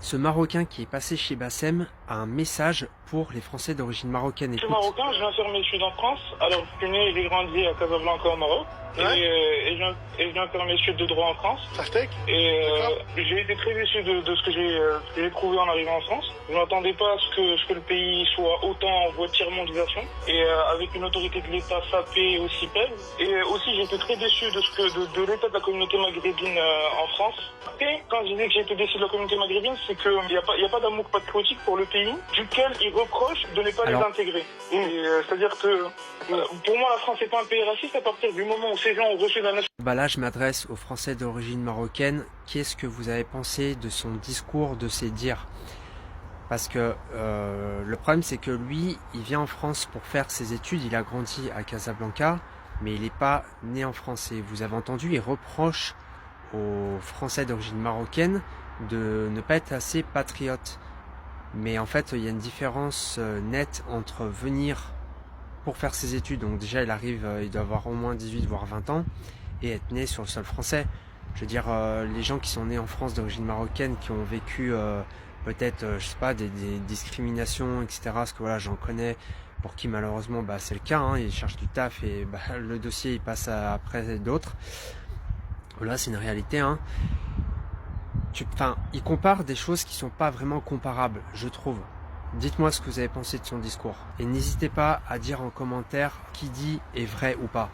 Ce Marocain qui est passé chez Bassem a un message pour les Français d'origine marocaine. Je suis Écoute. marocain, je viens faire mes études en France. Alors, je suis né et j'ai grandi à Casablanca au Maroc. Ouais. Et je viens faire mes études de droit en France. Sartec. J'ai été très déçu de ce que j'ai trouvé en arrivant en France. Je m'attendais pas à ce que le pays soit autant en voie de tiers-mondisation et avec une autorité de l'État sapée et aussi faible. Et aussi, j'ai été très déçu de l'état de la communauté maghrébine en France. Et quand je disais que j'ai été déçu de la communauté maghrébine, c'est qu'il n'y a pas d'amour patriotique pour le pays, duquel ils reprochent de ne pas les intégrer. C'est-à-dire que pour moi, la France n'est pas un pays raciste à partir du moment où ces gens ont reçu la nation. Bah là, je m'adresse aux Français d'origine marocaine. Qu'est-ce que vous avez pensé de son discours, de ses dires? Parce que le problème, c'est que lui, il vient en France pour faire ses études. Il a grandi à Casablanca, mais il n'est pas né en France. Et vous avez entendu, il reproche aux Français d'origine marocaine de ne pas être assez patriotes. Mais en fait, il y a une différence nette entre venir pour faire ses études, donc déjà il arrive, il doit avoir au moins 18 voire 20 ans, et être né sur le sol français. Je veux dire, les gens qui sont nés en France d'origine marocaine, qui ont vécu peut-être, je sais pas, des discriminations, etc. Parce que voilà, j'en connais pour qui malheureusement c'est le cas, hein, ils cherchent du taf et le dossier il passe après d'autres. Voilà, c'est une réalité, hein. Il compare des choses qui sont pas vraiment comparables, je trouve. Dites-moi ce que vous avez pensé de son discours. Et n'hésitez pas à dire en commentaire qui dit est vrai ou pas.